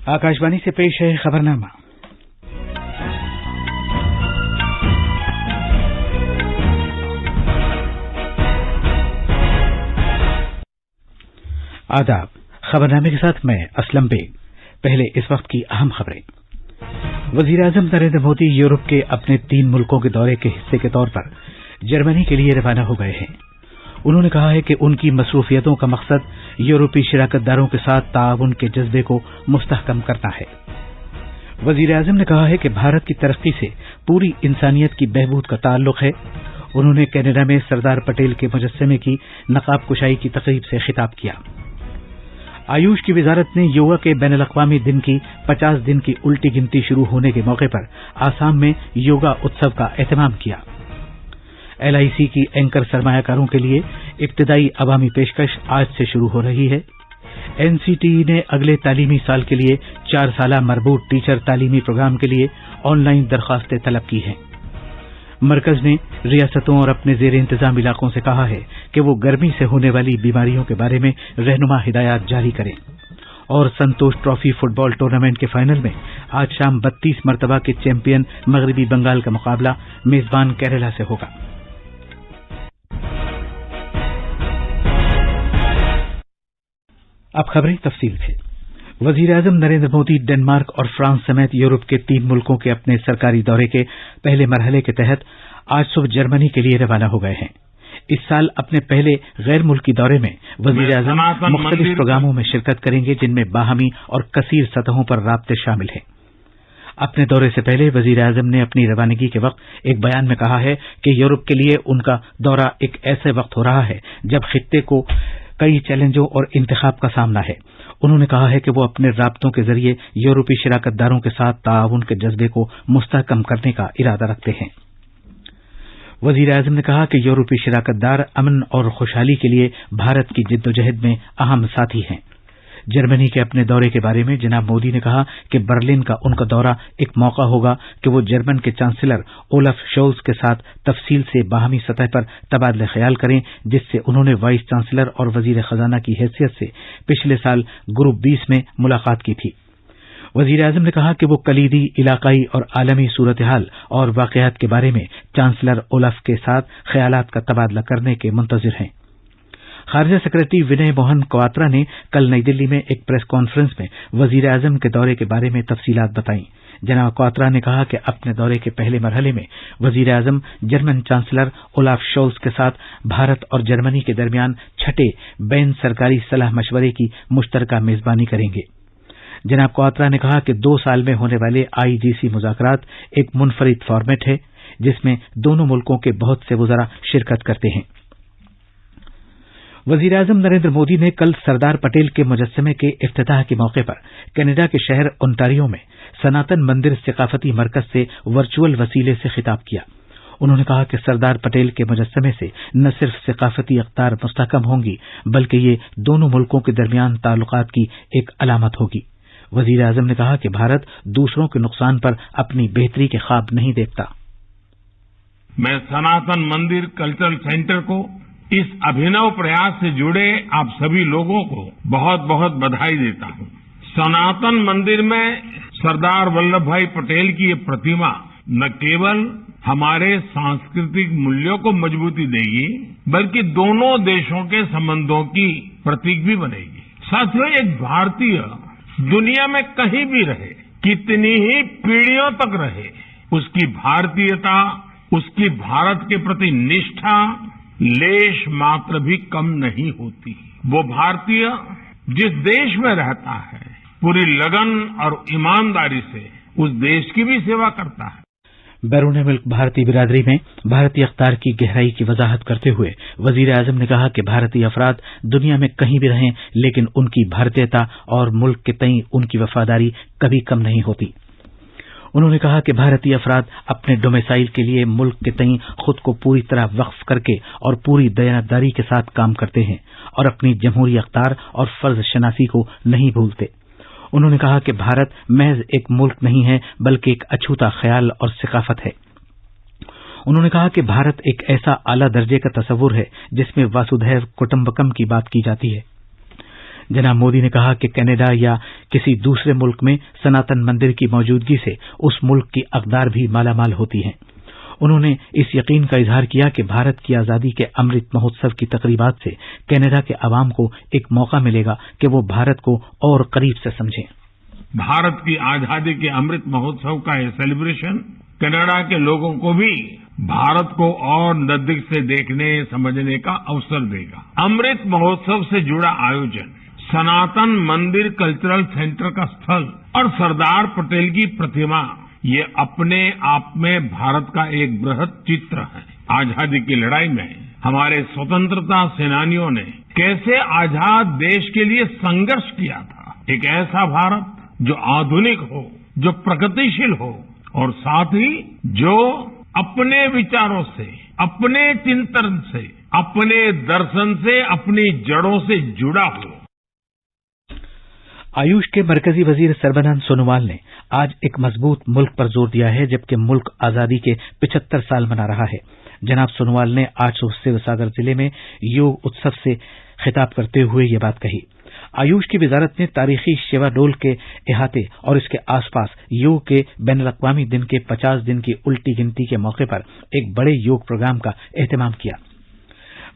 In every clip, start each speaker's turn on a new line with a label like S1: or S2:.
S1: आकाशवाणी से पेश है खबरनामा। आदाब। खबरनामे के साथ मैं असलम बेग। पहले इस वक्त की अहम खबरें। वजीर-ए-आजम नरेंद्र मोदी यूरोप के अपने 3 मुल्कों के दौरे के हिस्से के तौर पर जर्मनी के लिए रवाना हो गए हैं। उन्होंने कहा है कि उनकी मसरूफियतों का मकसद यूरोपीय शिराकतदारों के साथ ताउन के जज्बे को मुस्तहकम करना है। वजीर-ए-आजम ने कहा है कि भारत की तरक्की से पूरी इंसानियत की बहबूद का ताल्लुक है। उन्होंने कनाडा में सरदार पटेल के मुजस्समे की नकाब कुशाई की तकरीब से खिताब किया। आयुष की वजारत ने योगा के बैनुल-अक़वामी दिन की 50 दिन की उल्टी गिनती शुरू होने के मौके पर आसाम में योगा उत्सव का एहतमाम किया। LIC की एंकर सरमायाकारों के लिए इब्तिदाई अवामी पेशकश आज से शुरू हो रही है। NCTE ने अगले तालीमी साल के लिए 4 साला मरबूत टीचर तालीमी प्रोग्राम के लिए ऑनलाइन दरखास्तें तलब की हैं। मरकज ने रियासतों और अपने जेर इंतजाम इलाकों से कहा है कि वो गर्मी से होने वाली बीमारियों के बारे में रहनुमा हिदायत जारी करें। और संतोष ट्रॉफी फुटबॉल टूर्नामेंट के फाइनल में आज शाम 32 मरतबा के चैंपियन मगरबी बंगाल का मुकाबला मेजबान केरला से होगा। अब खबरें तफसील से। वजीर-ए-आजम नरेंद्र मोदी डेनमार्क और फ्रांस समेत यूरोप के 3 मुल्कों के अपने सरकारी दौरे के पहले मरहले के तहत आज सुबह जर्मनी के लिए रवाना हो गए हैं। इस साल अपने पहले गैर मुल्की दौरे में वजीर-ए-आजम मुख्तलिफ प्रोग्रामों में शिरकत करेंगे, जिनमें बाहमी और कसीर सतहों पर राब्ते शामिल हैं। अपने दौरे से पहले वजीर-ए-आजम ने अपनी रवानगी के वक्त एक बयान में कहा है कि यूरोप के लिए उनका दौरा एक ऐसे वक्त हो रहा है जब खित्ते को कई चैलेंजों और इंतखाब का सामना है। उन्होंने कहा है कि वो अपने राब्तों के जरिए यूरोपीय शिराकतदारों के साथ ताउन के जज्बे को मुस्तहकम करने का इरादा रखते हैं। वजीर-ए-आजम ने कहा कि यूरोपीय शिराकतदार अमन और खुशहाली के लिए भारत की जिद्दोजहद में अहम साथी हैं। जर्मनी के अपने दौरे के बारे में जनाब मोदी ने कहा कि बर्लिन का उनका दौरा एक मौका होगा कि वो जर्मन के चांसलर ओलफ शोल्ज के साथ तफसील से बाहमी सतह पर तबादले ख्याल करें, जिससे उन्होंने वाइस चांसलर और वजीर खजाना की हैसियत से पिछले साल ग्रुप 20 में मुलाकात की थी। वजीर-ए-आजम ने कहा कि वो कलीदी इलाकाई और आलमी सूरत हाल और वाकयात के बारे में चांसलर ओलफ के साथ ख्यालात का तबादला करने के मुंतजिर हैं। खारजा सेक्रेटरी विनय मोहन क्वात्रा ने कल नई दिल्ली में एक प्रेस कॉन्फ्रेंस में वजीर-ए-आजम के दौरे के बारे में तफसीलात बताई। जनाब क्वात्रा ने कहा कि अपने दौरे के पहले मरहले में वजीर-ए-आजम जर्मन चांसलर ओलाफ शोल्ज के साथ भारत और जर्मनी के दरमियान छठे बैन सरकारी सलाह मशवरे की मुश्तरका मेजबानी करेंगे। जनाब क्वात्रा ने कहा कि 2 साल में होने वाले IGC मुज़ाकरात एक मुनफरिद फॉर्मेट है, जिसमें दोनों मुल्कों के बहुत से वज़रा शिरकत करते हैं। वजीर-ए-आजम नरेंद्र मोदी ने कल सरदार पटेल के मुजस्समे के इफ्तिताह के मौके पर कनाडा के शहर ओंटारियो में सनातन मंदिर सकाफती मरकज से वर्चुअल वसीले से खिताब किया। उन्होंने कहा कि सरदार पटेल के मुजस्समे से न सिर्फ सकाफती अख्तार मुस्तहकम होंगी, बल्कि ये दोनों मुल्कों के दरमियान ताल्लुकात की एक अलामत होगी। वजीर-ए-आजम ने कहा कि भारत दूसरों के नुकसान पर अपनी बेहतरी के ख्वाब नहीं देखता।
S2: मैं सनातन मंदिर कल्चरल सेंटर को इस अभिनव प्रयास से जुड़े आप सभी लोगों को बहुत बहुत बधाई देता हूं। सनातन मंदिर में सरदार वल्लभ भाई पटेल की ये प्रतिमा न केवल हमारे सांस्कृतिक मूल्यों को मजबूती देगी, बल्कि दोनों देशों के संबंधों की प्रतीक भी बनेगी। साथियों, एक भारतीय दुनिया में कहीं भी रहे, कितनी ही पीढ़ियों तक रहे, उसकी भारतीयता, उसकी भारत के प्रति निष्ठा लेश मात्र भी कम नहीं होती। वो भारतीय जिस देश में रहता है, पूरी लगन और ईमानदारी से उस देश की भी सेवा करता है। बैरून मुल्क भारतीय बिरादरी में भारतीय अख्तार की गहराई की वजाहत करते हुए वजीर-ए-आजम ने कहा कि भारतीय अफराद दुनिया में कहीं भी रहें, लेकिन उनकी भारतीयता और मुल्क के तई उनकी वफादारी कभी कम नहीं होती। उन्होंने कहा कि भारतीय अफराद अपने डोमेसाइल के लिए मुल्क के तई खुद को पूरी तरह वक्फ करके और पूरी दयानतदारी के साथ काम करते हैं और अपनी जमहूरी अख्तार और फर्ज शनासी को नहीं भूलते। उन्होंने कहा कि भारत महज एक मुल्क नहीं है, बल्कि एक अछूता ख्याल और सकाफत है। उन्होंने कहा कि भारत एक ऐसा आला दर्जे का तस्वुर है जिसमें वासुधैव कुटुंबकम की बात की जाती है।
S1: जनाब मोदी ने कहा कि कनाडा या किसी दूसरे मुल्क में सनातन मंदिर की मौजूदगी से उस मुल्क की अक़दार भी मालामाल होती हैं। उन्होंने इस यकीन का इजहार किया कि भारत की आजादी के अमृत महोत्सव की तकरीबात से कनाडा के अवाम को एक मौका मिलेगा कि वो भारत को और करीब से समझें।
S2: भारत की आजादी के अमृत महोत्सव का ये सेलिब्रेशन कनाडा के लोगों को भी भारत को और नजदीक से देखने समझने का अवसर देगा। अमृत महोत्सव से जुड़ा आयोजन, सनातन मंदिर कल्चरल सेंटर का स्थल और सरदार पटेल की प्रतिमा, ये अपने आप में भारत का एक बृहद चित्र है। आजादी की लड़ाई में हमारे स्वतंत्रता सेनानियों ने कैसे आजाद देश के लिए संघर्ष किया था। एक ऐसा भारत जो आधुनिक हो, जो प्रगतिशील हो और साथ ही जो अपने विचारों से, अपने चिंतन से, अपने दर्शन से, अपनी जड़ों से जुड़ा हो।
S1: आयुष के मरकजी वजीर सर्बानंद सोनोवाल ने आज एक मजबूत मुल्क पर जोर दिया है जबकि मुल्क आजादी के 75 साल मना रहा है। जनाब सोनोवाल ने आज शिवसागर जिले में योग उत्सव से खिताब करते हुए ये बात कही। आयुष की वजारत ने तारीखी शेवाडोल के अहाते और इसके आसपास योग के बैनुल-अक़वामी दिन के 50 दिन की उल्टी गिनती के मौके पर एक बड़े योग प्रोग्राम का एहतमाम किया।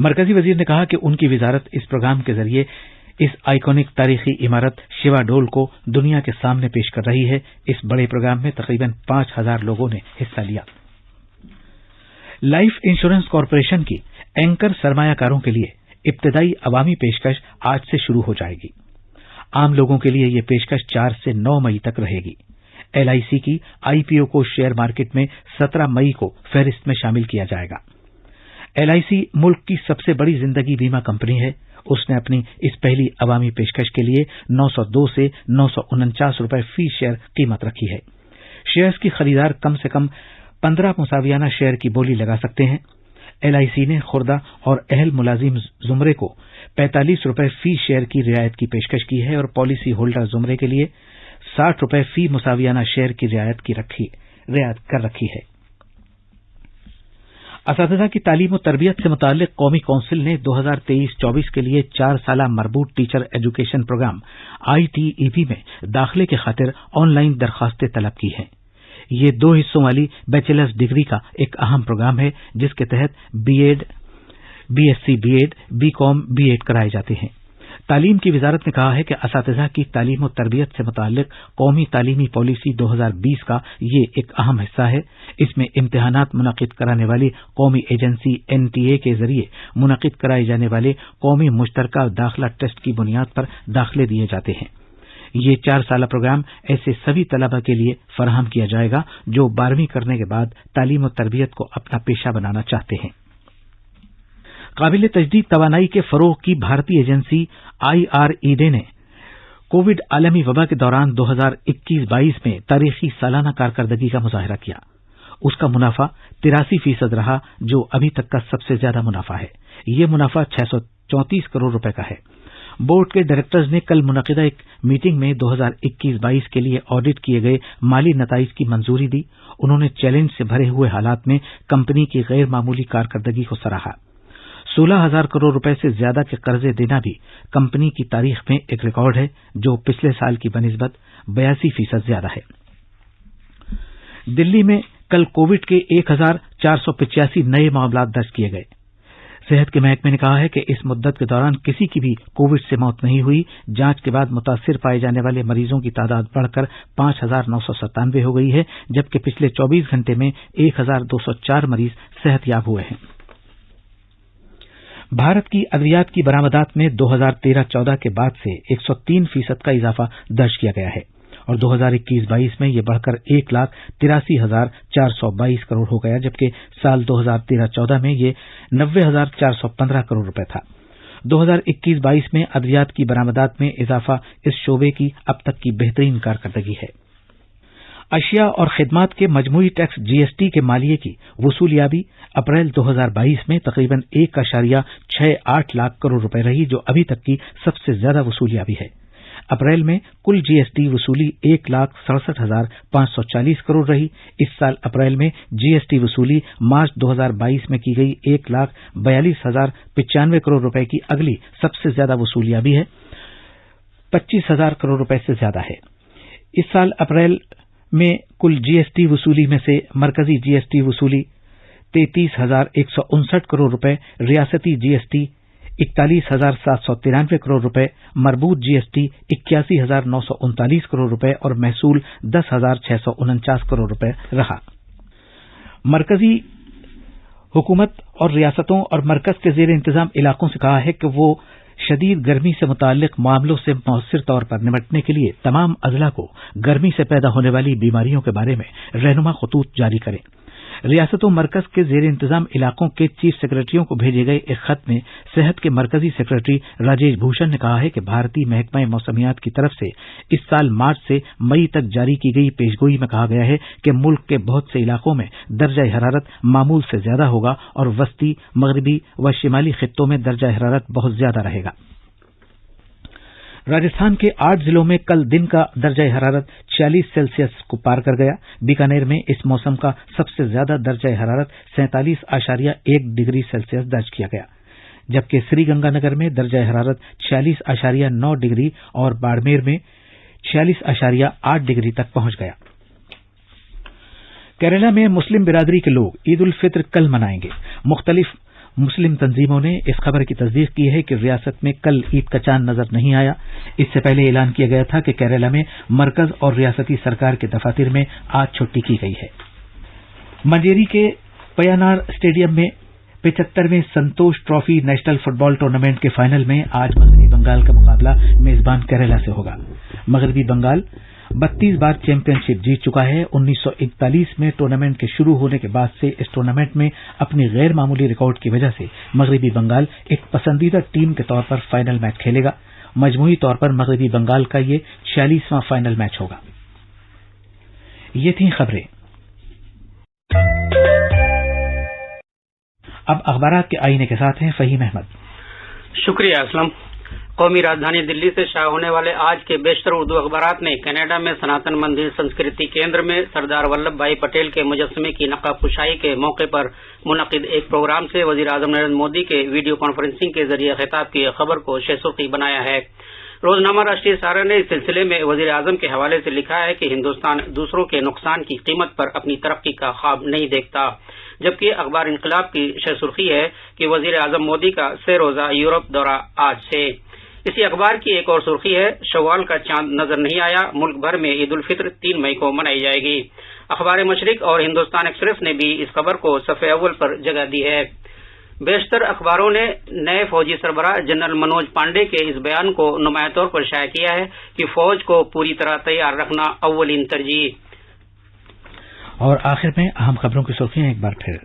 S1: मरकजी वजीर ने कहा कि उनकी वजारत इस प्रोग्राम के जरिए इस आइकॉनिक तारीखी इमारत शेवाडोल को दुनिया के सामने पेश कर रही है। इस बड़े प्रोग्राम में तकरीबन 5000 लोगों ने हिस्सा लिया। लाइफ इंश्योरेंस कॉरपोरेशन की एंकर सरमायाकारों के लिए इब्तदाई अवामी पेशकश आज से शुरू हो जाएगी। आम लोगों के लिए यह पेशकश 4 से 9 मई तक रहेगी। एलआईसी की आईपीओ को शेयर मार्केट में 17 मई को फहरिस्त में शामिल किया जाएगा। एलआईसी मुल्क की सबसे बड़ी जिंदगी बीमा कंपनी है। उसने अपनी इस पहली अवामी पेशकश के लिए 902 से 949 रुपए फी शेयर कीमत रखी है। शेयर्स की खरीदार कम से कम 15 मुसावियाना शेयर की बोली लगा सकते हैं। एलआईसी ने खुर्दा और अहल मुलाजिम जुमरे को 45 रुपए फी शेयर की रियायत की पेशकश की है और पॉलिसी होल्डर जुमरे के लिए 60 रुपए फी मुसावियाना शेयर की रियायत कर रखी है। असातिज़ा की तालीम और तरबियत से मुताल्लिक कौमी कौंसिल ने 2023-24 के लिए 4 साला मरबूत टीचर एजुकेशन प्रोग्राम ITEP में दाखिले की खातिर ऑनलाइन दरखास्तें तलब की हैं। ये 2 हिस्सों वाली बैचलर्स डिग्री का एक अहम प्रोग्राम है जिसके तहत BEd, BSc BEd, BCom, BEd कराए जाते हैं। तालीम की वजारत ने कहा है कि असातिज़ा की तालीम और तरबियत से मुताल्लिक कौमी तालीमी पॉलिसी 2020 का ये एक अहम हिस्सा है। इसमें इम्तिहानात मुनक़िद कराने वाली कौमी एजेंसी NTA के जरिए मुनक़िद कराए जाने वाले कौमी मुश्तरका दाखिला टेस्ट की बुनियाद पर दाखिले दिए जाते हैं। ये 4 साला प्रोग्राम ऐसे सभी तलबा के लिए फराहम किया जाएगा जो 12वीं करने के बाद तालीम और तरबियत को अपना पेशा बनाना चाहते हैं। काबिल तजदीद तवानाई के फरोग की भारतीय एजेंसी IRED ने कोविड आलमी वबा के दौरान 2021-22 में तारीखी सालाना कारकर्दगी का मुजाहरा किया। उसका मुनाफा 83% रहा जो अभी तक का सबसे ज्यादा मुनाफा है। यह मुनाफा 634 करोड़ रुपए का है। बोर्ड के डायरेक्टर्स ने कल मुनक़िदा एक मीटिंग में 2021-22 के लिए ऑडिट किए गए माली नताइज की मंजूरी दी। उन्होंने चैलेंज से भरे हुए हालात में कंपनी की गैर मामूली कारकर्दगी को सराहा। 16,000 करोड़ रुपए से ज्यादा के कर्जे देना भी कंपनी की तारीख में एक रिकॉर्ड है जो पिछले साल की बनिस्बत 82% ज्यादा है। दिल्ली में कल कोविड के 1,485 नए मामला दर्ज किए गए। सेहत के महकमे ने कहा है कि इस मुद्दत के दौरान किसी की भी कोविड से मौत नहीं हुई। जांच के बाद मुतासिर पाए जाने वाले मरीजों की तादाद बढ़कर 5,997 हो गई है जबकि पिछले 24 घंटे में 1,204 मरीज सेहतयाब हुए हैं। भारत की अद्वियात की बरामदात में 2013-14 के बाद से 103% का इजाफा दर्ज किया गया है और 2021-22 में यह बढ़कर 1,83,422 करोड़ हो गया जबकि साल 2013-14 में यह 90,415 करोड़ रुपए था। 2021-22 में अद्वियात की बरामदात में इजाफा इस शोबे की अब तक की बेहतरीन कारकर्दगी है। अशिया और खिदमात के मजमूई टैक्स GST के मालिये की वसूलियाबी अप्रैल 2022 में तकरीबन 1.68 लाख करोड़ रुपए रही जो अभी तक की सबसे ज्यादा वसूलियाबी है। अप्रैल में कुल GST वसूली 1,67,540 करोड़ रही। इस साल अप्रैल में GST वसूली मार्च 2022 में की गई 1,42,095 करोड़ रुपए की अगली सबसे ज्यादा वसूलियाबी है। 25,000 करोड़ रुपए से ज्यादा है। इस साल अप्रैल में कुल जीएसटी वसूली में से मरकजी जीएसटी वसूली 33,159 करोड़ रुपए, रियासती जीएसटी 41,793 करोड़ रुपए, मरबूत जीएसटी 81,939 करोड़ रुपए और महसूल 10,649 करोड़ रुपए रहा। मरकजी हुकूमत और रियासतों और मरकज के जेर इंतजाम इलाकों से कहा है कि वो शदीद गर्मी से मुताल्लिक मामलों से मौसर तौर पर निपटने के लिए तमाम अजला को गर्मी से पैदा होने वाली बीमारियों के बारे में रहनुमा खतूत जारी करें। रियासतों मरकज के जेर इंतजाम इलाकों के चीफ सेक्रेटरियों को भेजे गए एक खत में सेहत के मरकजी सेक्रेटरी राजेश भूषण ने कहा है कि भारतीय महकमा मौसमियात की तरफ से इस साल मार्च से मई तक जारी की गई पेशगोई में कहा गया है कि मुल्क के बहुत से इलाकों में दर्जा हरारत मामूल से ज्यादा होगा और वस्ती, मगरबी व शिमाली खित्तों में दर्जा हरारत बहुत ज्यादा रहेगा। राजस्थान के 8 जिलों में कल दिन का दर्जा हरारत 46 सेल्सियस को पार कर गया। बीकानेर में इस मौसम का सबसे ज्यादा दर्जा हरारत 47.1 डिग्री सेल्सियस दर्ज किया गया, जबकि श्रीगंगानगर में दर्जा हरारत 46.9 डिग्री और बाड़मेर में 46.8 डिग्री तक पहुंच गया। केरला में मुस्लिम बिरादरी के लोग ईद उल फित्र कल मनाएंगे। मुख्तलिफ मुस्लिम तंजीमों ने इस खबर की तस्दीक की है कि रियासत में कल ईद का चांद नजर नहीं आया। इससे पहले ऐलान किया गया था कि केरला में मरकज और रियासती सरकार के दफातर में आज छुट्टी की गई है। मंजेरी के पयानार स्टेडियम में 75वें संतोष ट्रॉफी नेशनल फुटबॉल टूर्नामेंट के फाइनल में आज मगरबी बंगाल का मुकाबला मेजबान केरला से होगा। मगरबी बंगाल 32 बार चैंपियनशिप जीत चुका है। 1941 में टूर्नामेंट के शुरू होने के बाद से इस टूर्नामेंट में अपनी गैर मामूली रिकॉर्ड की वजह से मगरबी बंगाल एक पसंदीदा टीम के तौर पर फाइनल मैच खेलेगा। मजमूई तौर पर मगरबी बंगाल का ये 46वां फाइनल मैच होगा। ये थी खबरें। अब अखबारात के आईने के साथ हैं फहीम अहमद।
S3: शुक्रिया असलम। कौमी राजधानी दिल्ली से शाया होने वाले आज के बेशतर उर्दू अखबारात ने कनाडा में सनातन मंदिर संस्कृति केंद्र में सरदार वल्लभ भाई पटेल के मुजस्समे की नकाब कुशाई के मौके पर मुनक्किद एक प्रोग्राम से वजीर आजम नरेंद्र मोदी के वीडियो कॉन्फ्रेंसिंग के जरिए खिताब की खबर को शेसुर्खी बनाया है। रोजनामा राष्ट्रीय सहारा ने इस सिलसिले में वजीर आजम के हवाले से लिखा है कि हिंदुस्तान दूसरों के नुकसान की कीमत पर अपनी तरक्की का ख्वाब नहीं देखता, जबकि अखबार इनकलाब की शेसुर्खी है कि वजीर आजम मोदी का 6 रोजा यूरोप दौरा आज से। इसी अखबार की एक और सुर्खी है, शव्वाल का चांद नजर नहीं आया, मुल्क भर में ईद उल फित्र 3 मई को मनाई जाएगी। अखबार मशरिक और हिंदुस्तान एक्सप्रेस ने भी इस खबर को सफ़े अव्वल पर जगह दी है। बेशतर अखबारों ने नए फौजी सरबराह जनरल मनोज पांडे के इस बयान को नुमाया तौर पर शाया किया है कि फौज को पूरी तरह तैयार रखना अव्वलीन तरजीह।
S1: और आखिर में अहम खबरों की सुर्खियां एक बार फिर।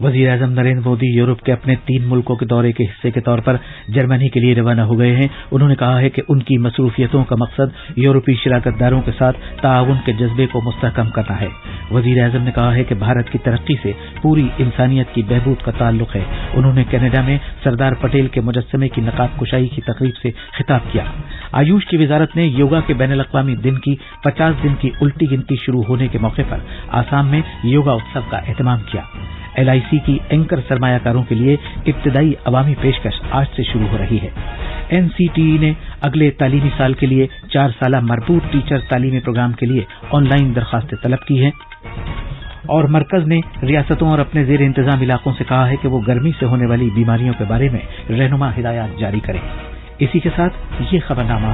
S1: वजीर आजम नरेंद्र मोदी यूरोप के अपने 3 मुल्कों के दौरे के हिस्से के तौर पर जर्मनी के लिए रवाना हो गए हैं। उन्होंने कहा है कि उनकी मसरूफियतों का मकसद यूरोपीय शिराकतदारों के साथ ताउन के जज्बे को मुस्तहकम करना है। वजीर आजम ने कहा है कि भारत की तरक्की से पूरी इंसानियत की बहबूद का ताल्लुक है। उन्होंने कनाडा में सरदार पटेल के मुजस्समे की नकाब कुशाई की तकरीब से खिताब किया। आयुष की वजारत ने योगा के बैनुल-अक़वामी दिन की 50 दिन की उल्टी गिनती शुरू होने के मौके पर आसाम में योगा उत्सव का एहतमाम किया। LIC की एंकर सरमायाकारों के लिए इब्तिदाई अवामी पेशकश आज से शुरू हो रही है। NCTE ने अगले तालीमी साल के लिए 4 साला मरबूत टीचर तालीमी प्रोग्राम के लिए ऑनलाइन दरखास्तें तलब की हैं। और मरकज ने रियासतों और अपने जेर इंतजाम इलाकों से कहा है कि वो गर्मी से होने वाली बीमारियों के बारे में रहनुमा हिदायत जारी करें। इसी के साथ ये खबरनामा